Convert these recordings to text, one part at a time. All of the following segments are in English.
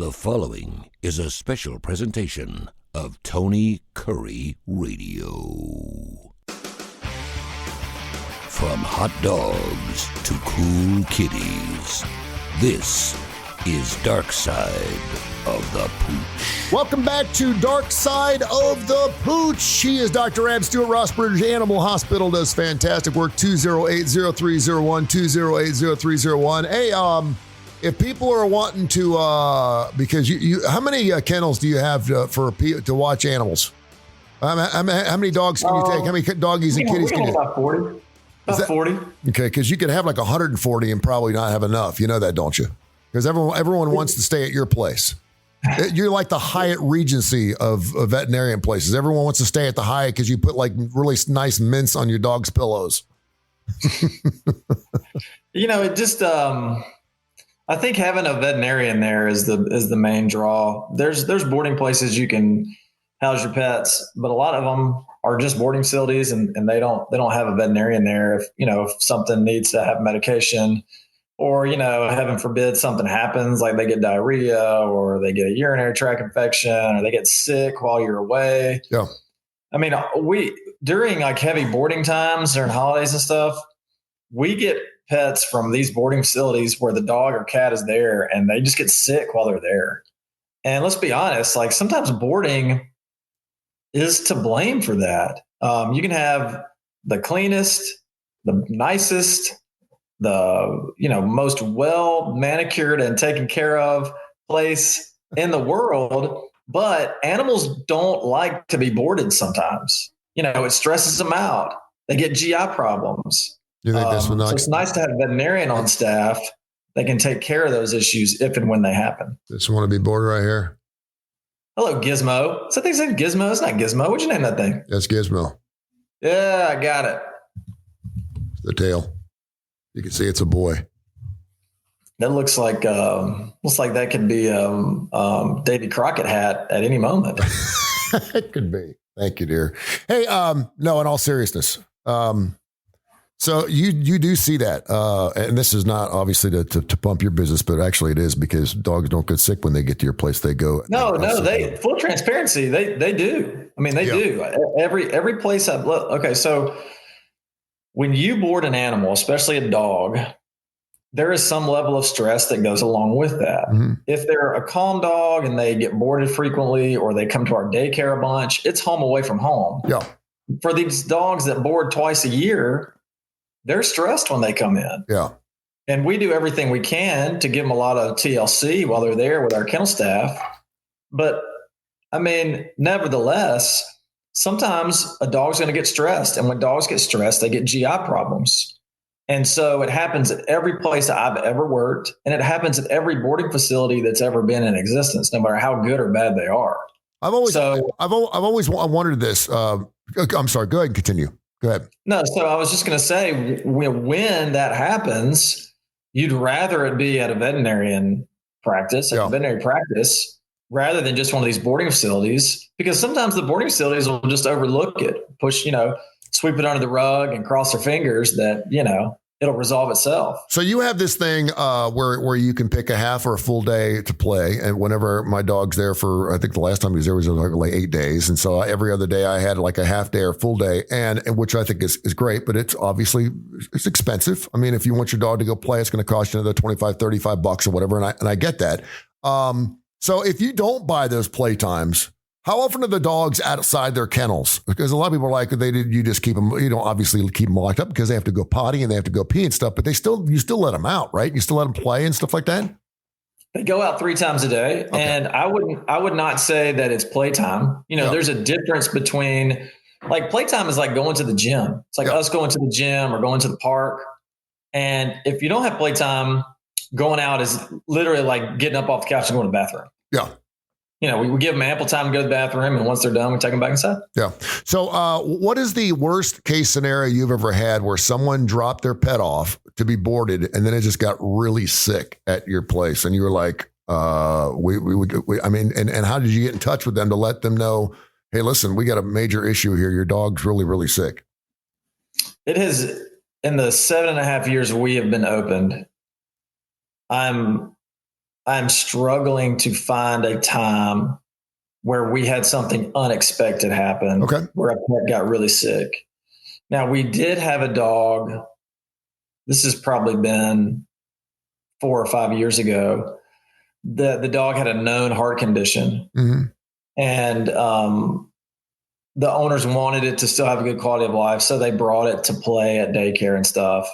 The following is a special presentation of Tony Kurre Radio. From hot dogs to cool kitties, this is Darkside of the Pooch. Welcome back to Darkside of the Pooch. He is Dr. Ab Stewart. Rossbridge Animal Hospital does fantastic work. 208-0301, 208-0301. Hey, if people are wanting to, because you how many kennels do you have to watch animals? How many dogs can you take? How many doggies and kitties can you take? About 40. About 40. Okay, because you could have like 140 and probably not have enough. You know that, don't you? Because everyone wants to stay at your place. You're like the Hyatt Regency of veterinarian places. Everyone wants to stay at the Hyatt because you put like really nice mints on your dog's pillows. It just I think having a veterinarian there is the main draw. There's boarding places you can house your pets, but a lot of them are just boarding facilities and they don't have a veterinarian there. If something needs to have medication, or heaven forbid something happens, like they get diarrhea or they get a urinary tract infection or they get sick while you're away. Yeah. I mean, we during like heavy boarding times during holidays and stuff, we get pets from these boarding facilities where the dog or cat is there and they just get sick while they're there. And let's be honest, like sometimes boarding is to blame for that. You can have the cleanest, the nicest, the most well manicured and taken care of place in the world, but animals don't like to be boarded sometimes. It stresses them out. They get GI problems. You think this will not? So it's nice to have a veterinarian on staff that can take care of those issues if and when they happen. This one to be boarded right here. Hello, Gizmo. Is that thing said Gizmo? It's not Gizmo. What'd you name that thing? That's Gizmo. Yeah, I got it. The tail. You can see it's a boy. That looks like that could be Davy Crockett hat at any moment. It could be. Thank you, dear. Hey, no, in all seriousness, so you do see that, and this is not obviously to pump your business, but actually it is, because dogs don't get sick when they get to your place. They go. No, they full transparency. They do. I mean, they do. Every place I've looked. Okay, so when you board an animal, especially a dog, there is some level of stress that goes along with that. Mm-hmm. If they're a calm dog and they get boarded frequently, or they come to our daycare a bunch, it's home away from home. Yeah. For these dogs that board twice a year, they're stressed when they come in. Yeah. And we do everything we can to give them a lot of TLC while they're there with our kennel staff. But I mean, nevertheless, sometimes a dog's going to get stressed. And when dogs get stressed, they get GI problems. And so it happens at every place that I've ever worked. And it happens at every boarding facility that's ever been in existence, no matter how good or bad they are. I've always wondered this. I'm sorry. Go ahead and continue. Go ahead. No, so I was just going to say, when that happens, you'd rather it be at a veterinarian practice, rather than just one of these boarding facilities, because sometimes the boarding facilities will just overlook it, sweep it under the rug and cross their fingers that, it'll resolve itself. So you have this thing where you can pick a half or a full day to play. And whenever my dog's there for, I think the last time he was there was like 8 days. And so every other day I had like a half day or full day, and which I think is great, but it's expensive. I mean, if you want your dog to go play, it's going to cost you another $25, $35 or whatever. And I get that. So if you don't buy those play times, how often are the dogs outside their kennels? Because a lot of people are like, you just keep them, obviously keep them locked up because they have to go potty and they have to go pee and stuff, but you still let them out, right? You still let them play and stuff like that? They go out 3 times a day. Okay. And I would not say that it's playtime. There's a difference between, like, playtime is like going to the gym. It's like us going to the gym or going to the park. And if you don't have playtime, going out is literally like getting up off the couch and going to the bathroom. Yeah. We give them ample time to go to the bathroom, and once they're done, we take them back inside. Yeah. So what is the worst case scenario you've ever had where someone dropped their pet off to be boarded and then it just got really sick at your place? And you were like, and how did you get in touch with them to let them know, hey, listen, we got a major issue here. Your dog's really, really sick. It has, in the 7.5 years we have been opened, I'm I'm struggling to find a time where we had something unexpected happen, Okay. where a pet got really sick. Now, we did have a dog. This has probably been 4 or 5 years ago. The dog had a known heart condition, and the owners wanted it to still have a good quality of life, so they brought it to play at daycare and stuff.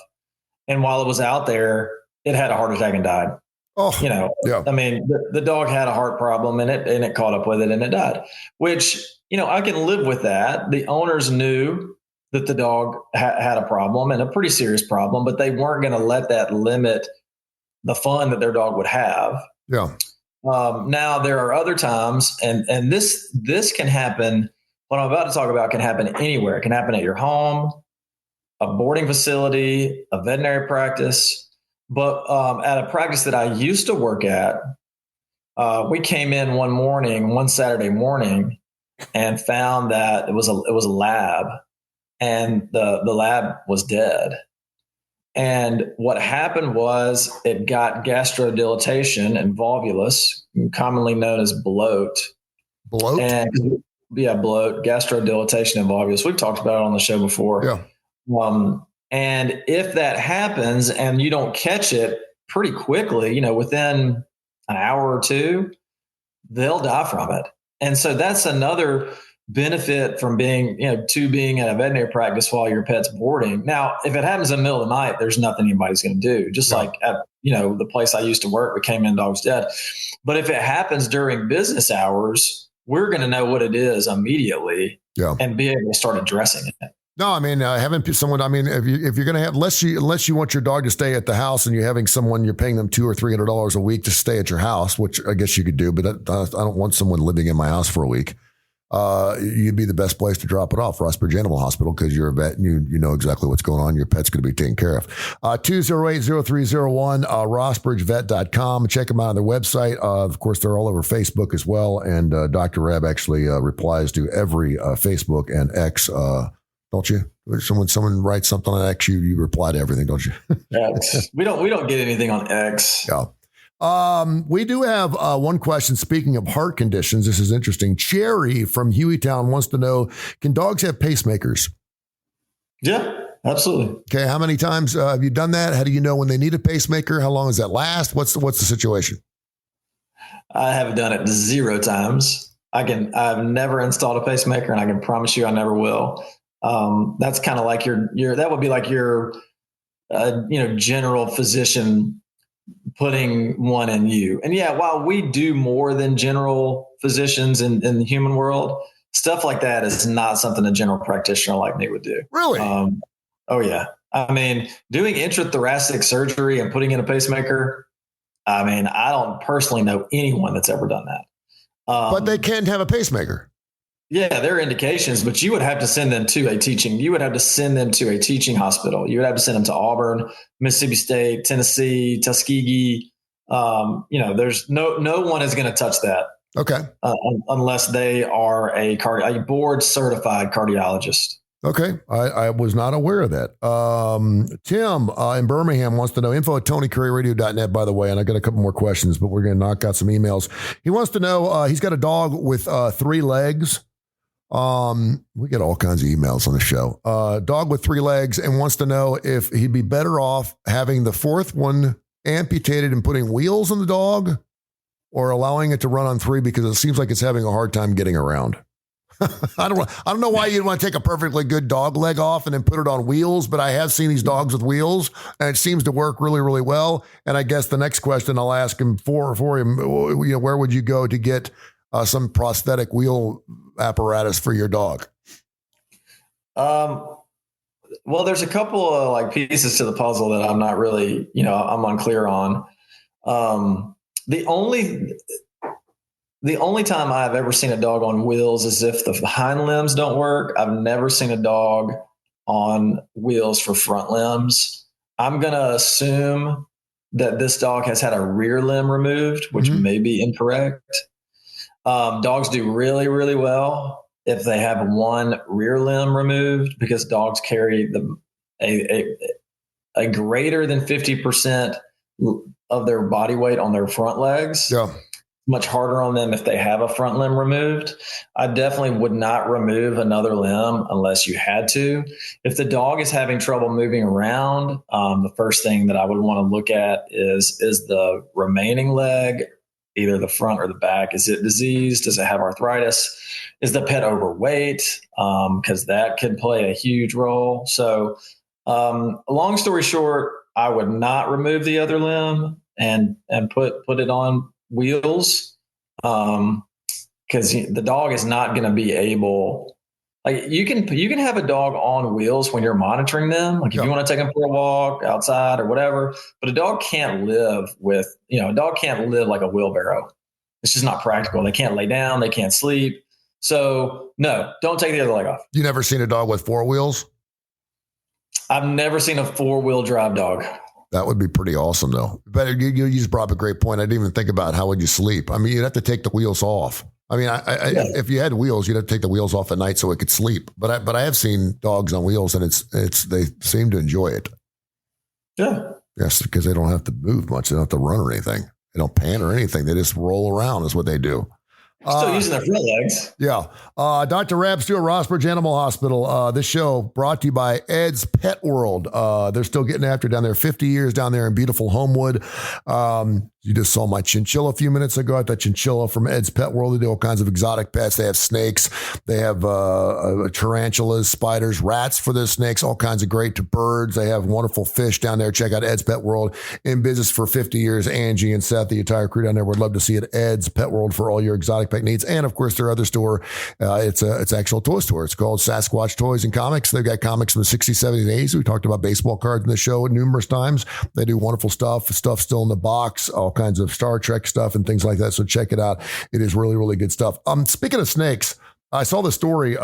And while it was out there, it had a heart attack and died. Oh, yeah. I mean, the dog had a heart problem, and it caught up with it, and it died. Which, I can live with that. The owners knew that the dog had a problem, and a pretty serious problem, but they weren't going to let that limit the fun that their dog would have. Yeah. Now there are other times, and this can happen. What I'm about to talk about can happen anywhere. It can happen at your home, a boarding facility, a veterinary practice. But at a practice that I used to work at, we came in one Saturday morning, and found that it was a lab, and the lab was dead. And what happened was it got gastrodilation and volvulus, commonly known as bloat. Bloat? Bloat, gastrodilation and volvulus. We've talked about it on the show before. Yeah. And if that happens and you don't catch it pretty quickly, within an hour or two, they'll die from it. And so that's another benefit from being at a veterinary practice while your pet's boarding. Now, if it happens in the middle of the night, there's nothing anybody's going to do. Just like at the place I used to work, we came in, dog's dead. But if it happens during business hours, we're going to know what it is immediately, and be able to start addressing it. No, I mean, having someone, if you're going to have, unless you want your dog to stay at the house and you're having someone, you're paying them $200 or $300 a week to stay at your house, which I guess you could do, but I don't want someone living in my house for a week. You'd be the best place to drop it off, Rossbridge Animal Hospital, because you're a vet and you know exactly what's going on. Your pet's going to be taken care of. 208-0301, rossbridgevet.com. Check them out on their website. Of course, they're all over Facebook as well. And Dr. Reb actually replies to every Facebook and X. Don't you? Someone writes something on X, you reply to everything, don't you? We don't get anything on X. Yeah. We do have one question. Speaking of heart conditions, this is interesting. Cherry from Hueytown wants to know, can dogs have pacemakers? Yeah, absolutely. Okay. How many times have you done that? How do you know when they need a pacemaker? How long does that last? What's the situation? I have done it 0 times. I've never installed a pacemaker, and I can promise you I never will. That's kind of like that would be like your general physician putting one in you. And while we do more than general physicians in the human world, stuff like that is not something a general practitioner like me would do. Really? Oh yeah. I mean, doing intrathoracic surgery and putting in a pacemaker, I mean, I don't personally know anyone that's ever done that. But they can have a pacemaker. Yeah, there are indications, but you would have to send them to a teaching. You would have to send them to a teaching hospital. You would have to send them to Auburn, Mississippi State, Tennessee, Tuskegee. There's no one is going to touch that. Okay. Unless they are a board certified cardiologist. Okay. I was not aware of that. Tim in Birmingham wants to know, info@TonyCurryRadio.net, by the way, and I got a couple more questions, but we're going to knock out some emails. He wants to know, he's got a dog with 3 legs. We get all kinds of emails on the show. Dog with 3 legs, and wants to know if he'd be better off having the 4th one amputated and putting wheels on the dog, or allowing it to run on 3 because it seems like it's having a hard time getting around. I don't know why you'd want to take a perfectly good dog leg off and then put it on wheels, but I have seen these dogs with wheels, and it seems to work really, really well. And I guess the next question I'll ask him for him, where would you go to get some prosthetic wheel apparatus for your dog? Well, there's a couple of pieces to the puzzle that I'm not really, I'm unclear on. The only time I've ever seen a dog on wheels is if the hind limbs don't work. I've never seen a dog on wheels for front limbs. I'm going to assume that this dog has had a rear limb removed, which may be incorrect. Dogs do really, really well if they have one rear limb removed, because dogs carry a greater than 50% of their body weight on their front legs. Yeah. Much harder on them if they have a front limb removed. I definitely would not remove another limb unless you had to. If the dog is having trouble moving around, the first thing that I would want to look at is the remaining leg, either the front or the back. Is it diseased? Does it have arthritis? Is the pet overweight? Because that could play a huge role. So long story short, I would not remove the other limb and put it on wheels, because the dog is not going to be able, like, you can have a dog on wheels when you're monitoring them, like if you want to take them for a walk outside or whatever, but a dog can't live like a wheelbarrow. It's just not practical. They can't lay down, they can't sleep. So no, don't take the other leg off. You never seen a dog with 4 wheels? I've never seen a 4-wheel drive dog. That would be pretty awesome, though. But you just brought up a great point. I didn't even think about how would you sleep. I mean, you'd have to take the wheels off. I mean, if you had wheels, you'd have to take the wheels off at night so it could sleep. But I have seen dogs on wheels, and they seem to enjoy it. Yeah. Yes, because they don't have to move much. They don't have to run or anything. They don't pant or anything. They just roll around is what they do. Still using their front legs. Yeah. Dr. Rab Stewart, Rossbridge Animal Hospital. This show brought to you by Ed's Pet World. They're still getting after down there. 50 years down there in beautiful Homewood. You just saw my chinchilla a few minutes ago. I got chinchilla from Ed's Pet World. They do all kinds of exotic pets. They have snakes. They have tarantulas, spiders, rats for the snakes, all kinds of great birds. They have wonderful fish down there. Check out Ed's Pet World. In business for 50 years. Angie and Seth, the entire crew down there, would love to see it. Ed's Pet World for all your exotic pet needs. And of course, their other store, it's actual toy store. It's called Sasquatch Toys and Comics. They've got comics from the 60s, 70s, and 80s. We talked about baseball cards in the show numerous times. They do wonderful stuff still in the box, all kinds of Star Trek stuff and things like that. So check it out. It is really, really good stuff. Speaking of snakes, I saw the story.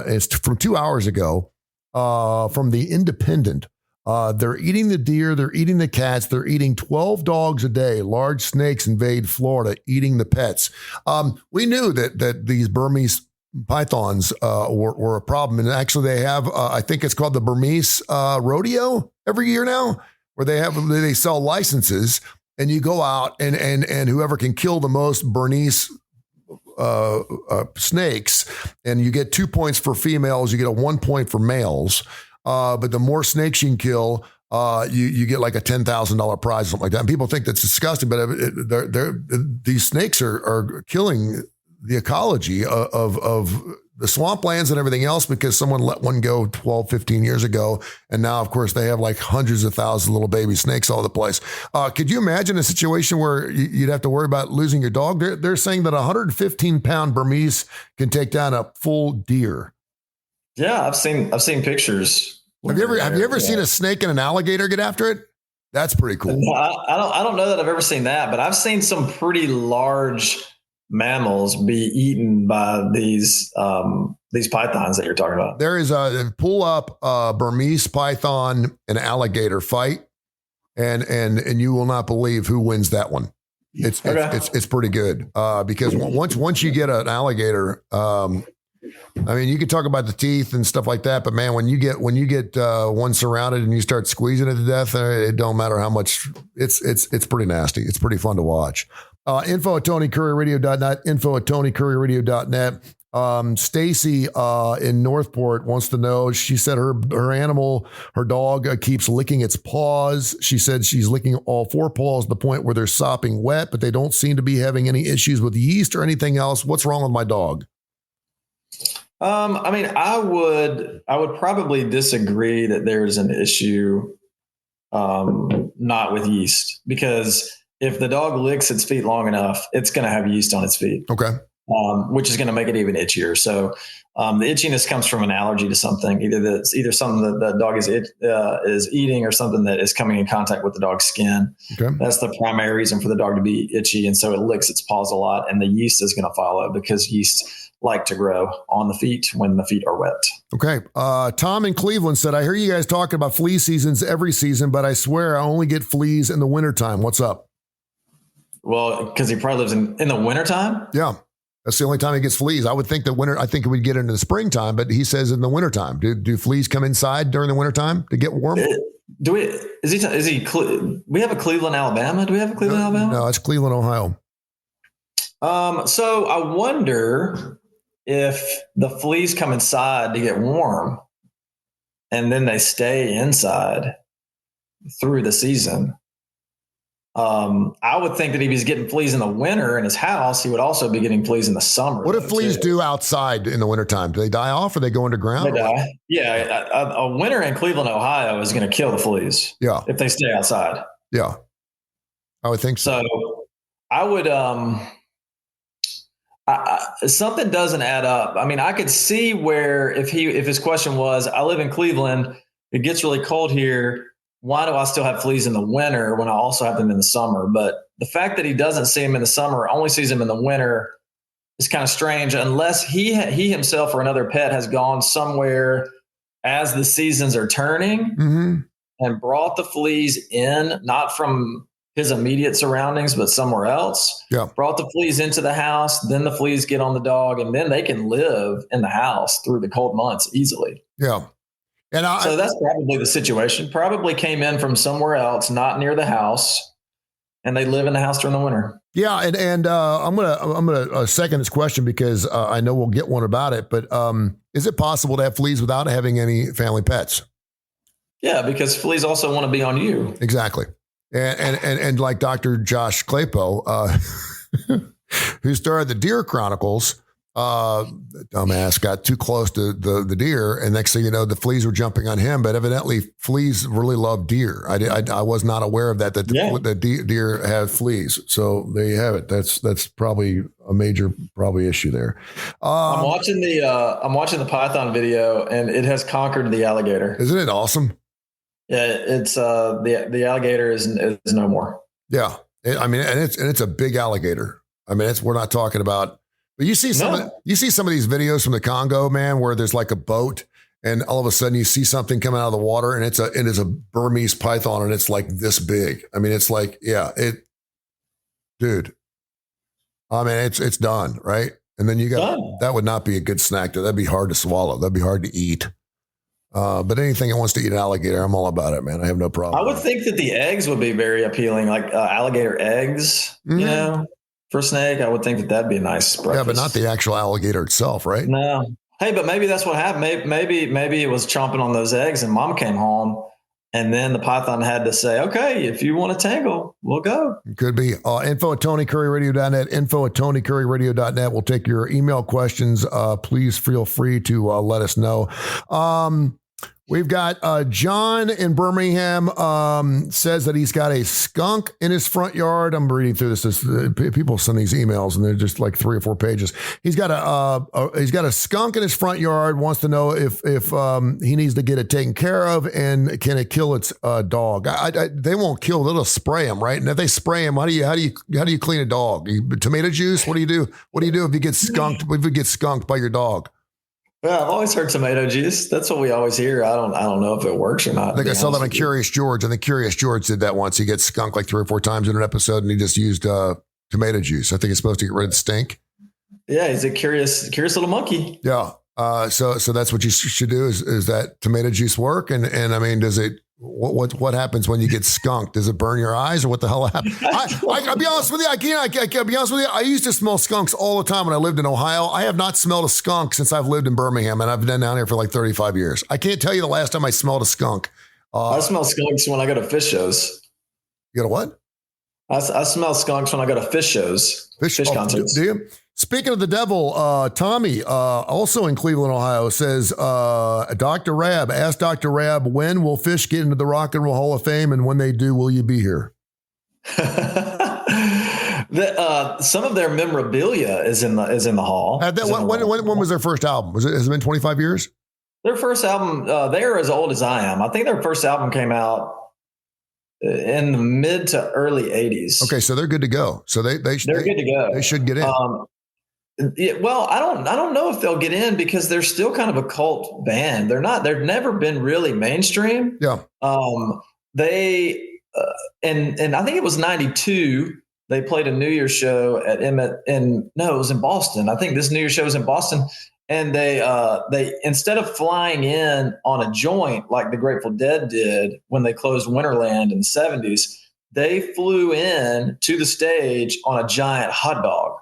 It's from 2 hours ago from the Independent. They're eating the deer. They're eating the cats. They're eating 12 dogs a day. Large snakes invade Florida, eating the pets. We knew that these Burmese pythons were a problem. And actually they have, I think it's called the Burmese rodeo every year now, where they sell licenses and you go out and whoever can kill the most Burmese snakes, and you get 2 points for females, you get a 1 point for males. But the more snakes you can kill, you get like a $10,000 prize, something like that. And people think that's disgusting, but these snakes are killing the ecology of the swamplands and everything else, because someone let one go 12, 15 years ago. And now, of course, they have like hundreds of thousands of little baby snakes all over the place. Could you imagine a situation where you'd have to worry about losing your dog? They're saying that a 115-pound Burmese can take down a full deer. Yeah, I've seen pictures. Have you ever seen a snake and an alligator get after it? That's pretty cool. No, I don't know that I've ever seen that, but I've seen some pretty large mammals be eaten by these pythons that you're talking about. There is pull up Burmese python and alligator fight, and you will not believe who wins that one. It's pretty good because once you get an alligator. I mean, you could talk about the teeth and stuff like that, but man, when you get one surrounded and you start squeezing it to death, it don't matter how much. It's pretty nasty. It's pretty fun to watch. Info at TonyCurryRadio.net. Info at TonyCurryRadio.net. Stacy in Northport wants to know. She said her dog keeps licking its paws. She said she's licking all 4 paws to the point where they're sopping wet, but they don't seem to be having any issues with yeast or anything else. What's wrong with my dog? I mean, I would probably disagree that there's an issue, not with yeast, because if the dog licks its feet long enough, it's going to have yeast on its feet. Okay. Which is going to make it even itchier. So, the itchiness comes from an allergy to something, either something that the dog is eating or something that is coming in contact with the dog's skin. Okay. That's the primary reason for the dog to be itchy. And so it licks its paws a lot, and the yeast is going to follow because yeast like to grow on the feet when the feet are wet. Okay. Tom in Cleveland said, I hear you guys talking about flea seasons every season, but I swear I only get fleas in the wintertime. What's up? Well, because he probably lives in the wintertime? Yeah. That's the only time he gets fleas. I would think I think we'd get into the springtime, but he says in the wintertime. Do fleas come inside during the wintertime to get warm? We have a Cleveland, Alabama. Do we have a Cleveland, Alabama? No, it's Cleveland, Ohio. So I wonder if the fleas come inside to get warm and then they stay inside through the season. I would think that if he's getting fleas in the winter in his house, he would also be getting fleas in the summer. What do fleas do outside in the wintertime? Do they die off or they go underground? They die. Yeah. A winter in Cleveland, Ohio is going to kill the fleas. Yeah. If they stay outside. Yeah. I would think so. So I would, something doesn't add up. I mean, I could see where if his question was, I live in Cleveland, it gets really cold here. Why do I still have fleas in the winter when I also have them in the summer? But the fact that he doesn't see them in the summer, only sees them in the winter, is kind of strange, unless he himself or another pet has gone somewhere as the seasons are turning and brought the fleas in, not from his immediate surroundings, but somewhere else. Yeah. Brought the fleas into the house, then the fleas get on the dog, and then they can live in the house through the cold months easily. Yeah. So that's probably the situation. Probably came in from somewhere else, not near the house, and they live in the house during the winter. Yeah, and I'm gonna second this question because I know we'll get one about it. But is it possible to have fleas without having any family pets? Yeah, because fleas also want to be on you. Exactly, and like Dr. Josh Claypo, who starred the Deer Chronicles. Dumbass got too close to the deer, and next thing you know, the fleas were jumping on him. But evidently, fleas really love deer. I was not aware of that. The deer have fleas. So there you have it. That's probably a major issue there. I'm watching the python video, and it has conquered the alligator. Isn't it awesome? Yeah, it's the alligator is no more. Yeah, it's a big alligator. I mean, we're not talking about. But you see some of these videos from the Congo, man, where there's like a boat and all of a sudden you see something coming out of the water and it is a Burmese python and it's like this big. I mean, it's like, dude. I mean, it's done, right? And then that would not be a good snack. That'd be hard to swallow. That'd be hard to eat. But anything that wants to eat an alligator, I'm all about it, man. I have no problem. I would think that the eggs would be very appealing, like alligator eggs, you know. For snake, I would think that'd be a nice breakfast. Yeah, but not the actual alligator itself, right? No. Hey, but maybe that's what happened. Maybe it was chomping on those eggs and mom came home and then the python had to say, okay, if you want to tangle, we'll go. Could be. Info@TonyCurryRadio.net, info@TonyCurryRadio.net. We'll take your email questions. Please feel free to let us know. We've got John in Birmingham says that he's got a skunk in his front yard. I'm reading through this. People send these emails and they're just like 3 or 4 pages. He's got a skunk in his front yard. Wants to know if he needs to get it taken care of and can it kill its dog? They won't kill. They'll spray him, right? And if they spray him, how do you clean a dog? Tomato juice? What do you do? What do you do if you get skunked? If you get skunked by your dog? Yeah, I've always heard tomato juice. That's what we always hear. I don't know if it works or not. I think I saw that on Curious George. I think Curious George did that once. He gets skunked like 3 or 4 times in an episode, and he just used tomato juice. I think it's supposed to get rid of the stink. Yeah, he's a curious little monkey. Yeah. So that's what you should do. Is that tomato juice work? And I mean, does it? What happens when you get skunked? Does it burn your eyes or what the hell happens? I'll be honest with you. I can't be honest with you. I used to smell skunks all the time when I lived in Ohio. I have not smelled a skunk since I've lived in Birmingham, and I've been down here for like 35 years. I can't tell you the last time I smelled a skunk. I smell skunks when I go to fish shows. You got a what? I smell skunks when I go to fish shows. Fish concerts. Do you? Speaking of the devil, Tommy, also in Cleveland, Ohio, says, Dr. Rab, ask Dr. Rab, when will fish get into the Rock and Roll Hall of Fame? And when they do, will you be here? Some of their memorabilia is in the hall. When was their first album? Has it been 25 years? Their first album, they're as old as I am. I think their first album came out in the mid to early 80s. Okay, so they're good to go. So they're good to go. They should get in. Yeah, well, I don't know if they'll get in because they're still kind of a cult band. They've never been really mainstream. Yeah. They and I think it was 92. They played a New Year's show at Emmett, it was in Boston. I think this New Year's show was in Boston, And they instead of flying in on a joint like the Grateful Dead did when they closed Winterland in the 70s, they flew in to the stage on a giant hot dog.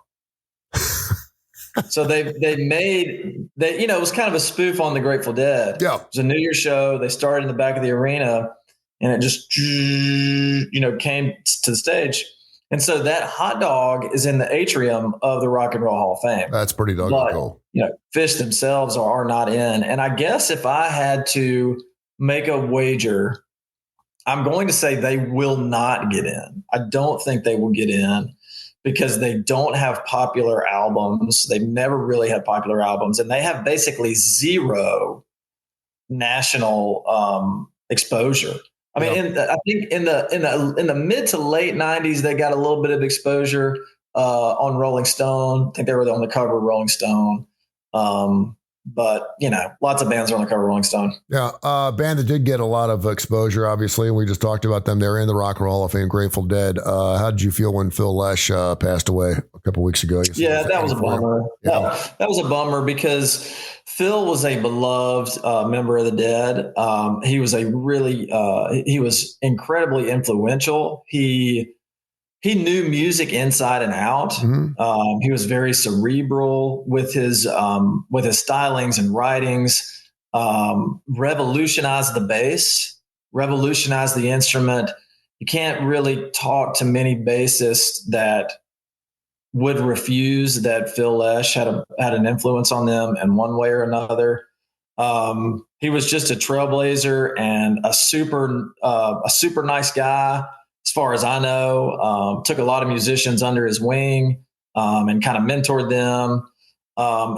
So they it was kind of a spoof on the Grateful Dead. Yeah. It was a New Year's show. They started in the back of the arena, and it just came to the stage. And so that hot dog is in the atrium of the Rock and Roll Hall of Fame. That's pretty doggone cool. Phish themselves are not in. And I guess if I had to make a wager, I'm going to say they will not get in. I don't think they will get in because they don't have popular albums. They've never really had popular albums, and they have basically zero national exposure. I mean, I think in the mid to late 90s, they got a little bit of exposure on Rolling Stone. I think they were on the cover of Rolling Stone. But lots of bands are on the cover of Rolling Stone. Yeah, band that did get a lot of exposure, obviously. We just talked about them. They're in the Rock and Roll Hall of Fame, Grateful Dead. How did you feel when Phil Lesh passed away a couple weeks ago? Yeah, that was a bummer. Yeah. That was a bummer because Phil was a beloved member of the Dead. He was he was incredibly influential. He knew music inside and out. Mm-hmm. He was very cerebral with his stylings and writings. Revolutionized the bass, revolutionized the instrument. You can't really talk to many bassists that would refuse that Phil Lesh had an influence on them in one way or another. He was just a trailblazer and a super nice guy. As far as I know, took a lot of musicians under his wing and kind of mentored them.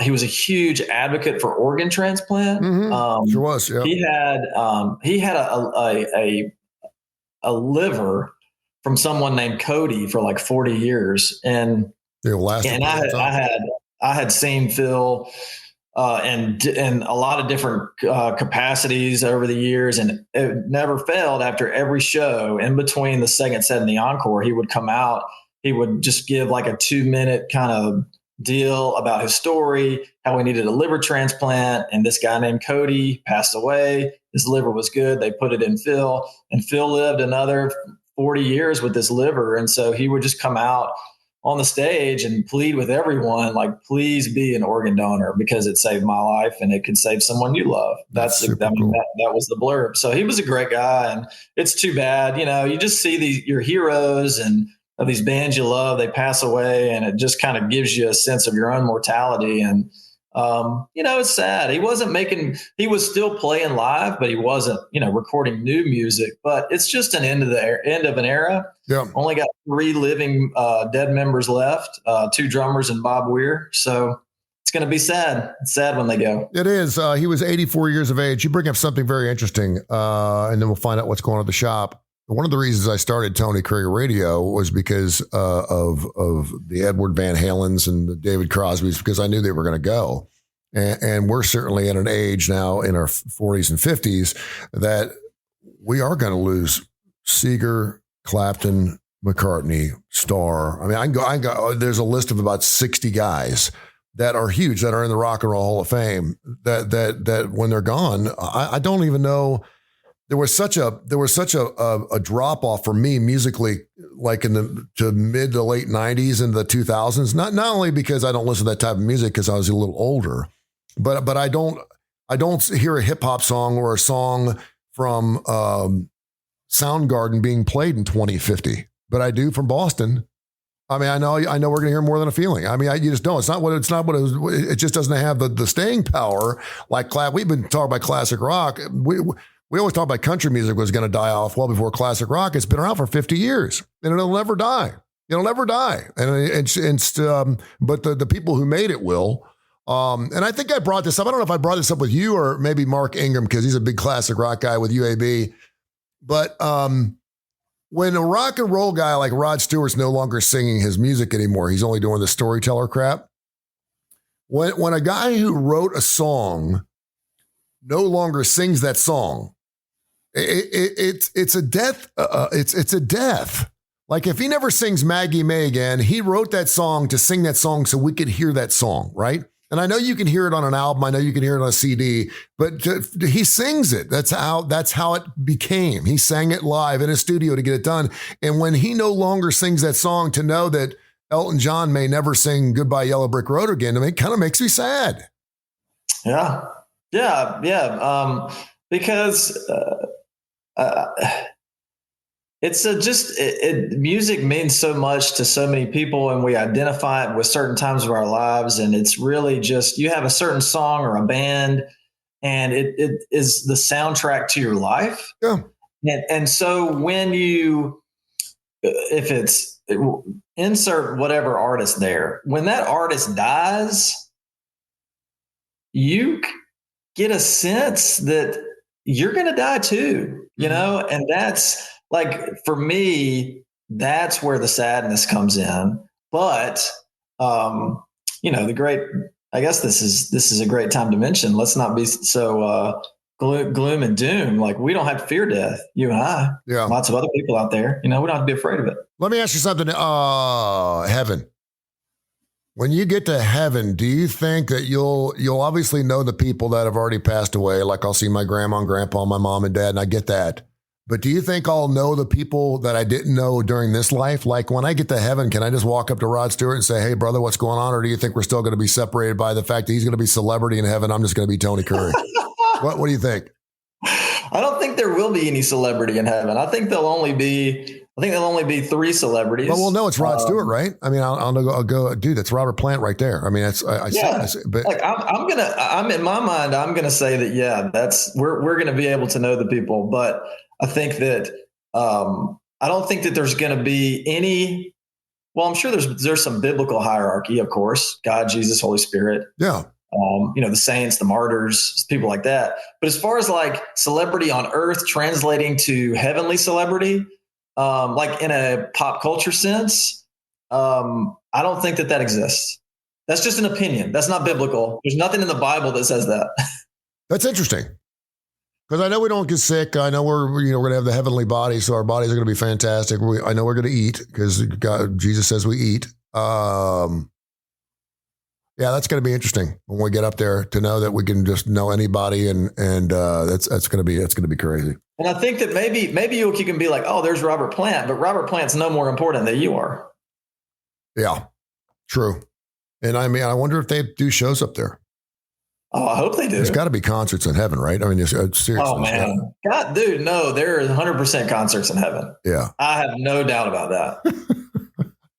He was a huge advocate for organ transplant. Mm-hmm. Sure was. Yeah. He had a liver from someone named Cody for like 40 years, and I had seen Phil in a lot of different capacities over the years, and it never failed. After every show, in between the second set and the encore, he would come out. He would just give like a 2-minute kind of deal about his story, how he needed a liver transplant, and this guy named Cody passed away. His liver was good. They put it in Phil, and Phil lived another 40 years with this liver, and so he would just come out on the stage and plead with everyone, like, please be an organ donor because it saved my life and it could save someone you love. That was the blurb. So he was a great guy, and it's too bad. You just see your heroes and of these bands you love, they pass away, and it just kind of gives you a sense of your own mortality. And, it's sad. He was still playing live, but he wasn't, recording new music. But it's just an end of an era. Yeah. Only got 3 living Dead members left, 2 drummers and Bob Weir. So it's going to be sad. It's sad when they go. It is. He was 84 years of age. You bring up something very interesting, and then we'll find out what's going on at the shop. One of the reasons I started Tony Kurre Radio was because of the Edward Van Halens and the David Crosbys, because I knew they were going to go. And we're certainly at an age now in our 40s and 50s that we are going to lose Seeger, Clapton, McCartney, Starr. I mean, I go. There's a list of about 60 guys that are huge, that are in the Rock and Roll Hall of Fame, that when they're gone, I don't even know. There was such a drop off for me musically, like in the mid to late 90s into the 2000s. Not only because I don't listen to that type of music because I was a little older, but I don't hear a hip hop song or a song from Soundgarden being played in 2050, but I do from Boston. I mean, I know we're going to hear More Than a Feeling. I mean, you just don't. It just doesn't have the staying power like we've been talking about classic rock. We always thought about country music was going to die off well before classic rock. It's been around for 50 years and it'll never die. It'll never die. But the people who made it will. And I think I brought this up. I don't know if I brought this up with you or maybe Mark Ingram, because he's a big classic rock guy with UAB. But when a rock and roll guy like Rod Stewart's no longer singing his music anymore, he's only doing the storyteller crap. When a guy who wrote a song no longer sings that song, it's a death. It's a death. Like if he never sings Maggie May again, he wrote that song to sing that song so we could hear that song, right? And I know you can hear it on an album. I know you can hear it on a CD, but he sings it. That's how it became. He sang it live in his studio to get it done. And when he no longer sings that song, to know that Elton John may never sing Goodbye Yellow Brick Road again, I mean, it kind of makes me sad. Yeah. Because music means so much to so many people, and we identify it with certain times of our lives. And it's really just, you have a certain song or a band, and it is the soundtrack to your life. Yeah. And so when insert whatever artist there, when that artist dies, you get a sense that you're going to die too, you know? And that's like, for me, that's where the sadness comes in. But, I guess this is a great time to mention, let's not be so gloom and doom. Like, we don't have to fear death, you and I. Yeah. Lots of other people out there, we don't have to be afraid of it. Let me ask you something. Heaven. When you get to heaven, do you think that you'll obviously know the people that have already passed away? Like, I'll see my grandma and grandpa, my mom and dad, and I get that. But do you think I'll know the people that I didn't know during this life? Like, when I get to heaven, can I just walk up to Rod Stewart and say, hey, brother, what's going on? Or do you think we're still going to be separated by the fact that he's going to be celebrity in heaven? I'm just going to be Tony Curry. What do you think? I don't think there will be any celebrity in heaven. I think there'll only be 3 celebrities. Well, no, it's Rod Stewart, right? I mean, I'll go, dude, that's Robert Plant right there. I mean, but like, I'm in my mind, I'm going to say that, yeah, we're going to be able to know the people. But I think that, I don't think that there's going to be any, well, I'm sure there's some biblical hierarchy, of course, God, Jesus, Holy Spirit. Yeah. The saints, the martyrs, people like that. But as far as like celebrity on earth translating to heavenly celebrity, like in a pop culture sense, I don't think that exists. That's just an opinion. That's not biblical. There's nothing in the Bible that says that. That's interesting. Because I know we don't get sick. I know we're going to have the heavenly body, so our bodies are going to be fantastic. I know we're going to eat because Jesus says we eat. Yeah, that's going to be interesting when we get up there, to know that we can just know anybody, and that's going to be crazy. And I think that maybe you can be like, oh, there's Robert Plant, but Robert Plant's no more important than you are. Yeah, true. And I mean, I wonder if they do shows up there. Oh, I hope they do. There's got to be concerts in heaven, right? I mean, seriously. Oh man, God, dude, no, there are 100% concerts in heaven. Yeah, I have no doubt about that.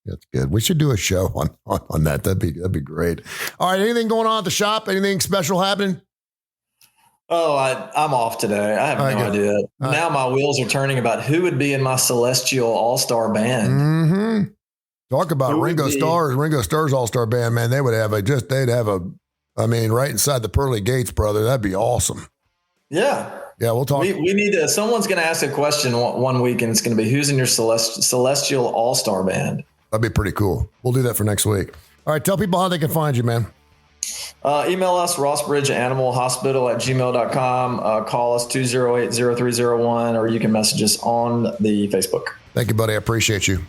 That's good. We should do a show on that. That'd be great. All right. Anything going on at the shop? Anything special happening? Oh, I'm off today. I have no idea. Now my wheels are turning about who would be in my celestial all-star band. Mm-hmm. Talk about Ringo Starr's all-star band, man. They'd have right inside the pearly gates, brother. That'd be awesome. Yeah. Yeah, we'll talk. We need to. Someone's going to ask a question one week, and it's going to be, who's in your celestial all-star band? That'd be pretty cool. We'll do that for next week. All right. Tell people how they can find you, man. Email us, rossbridgeanimalhospital@gmail.com. Call us 208-0301, or you can message us on the Facebook. Thank you, buddy. I appreciate you.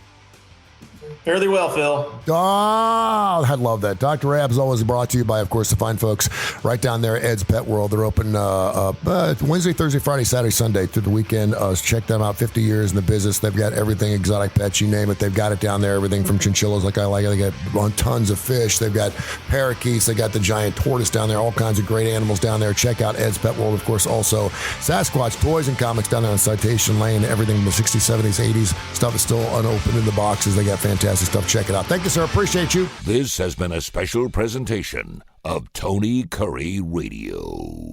Fare thee well, Phil. Oh, I love that. Dr. Ab's always brought to you by, of course, the fine folks right down there at Ed's Pet World. They're open Wednesday, Thursday, Friday, Saturday, Sunday through the weekend. Check them out. 50 years in the business. They've got everything, exotic pets, you name it. They've got it down there. Everything from chinchillas, like I like it. They got tons of fish. They've got parakeets. They got the giant tortoise down there. All kinds of great animals down there. Check out Ed's Pet World. Of course, also Sasquatch toys and comics down there on Citation Lane. Everything from the 60s, 70s, 80s. Stuff is still unopened in the boxes. They got fantastic stuff. Check it out. Thank you, sir. Appreciate you. This has been a special presentation of Tony Curry Radio.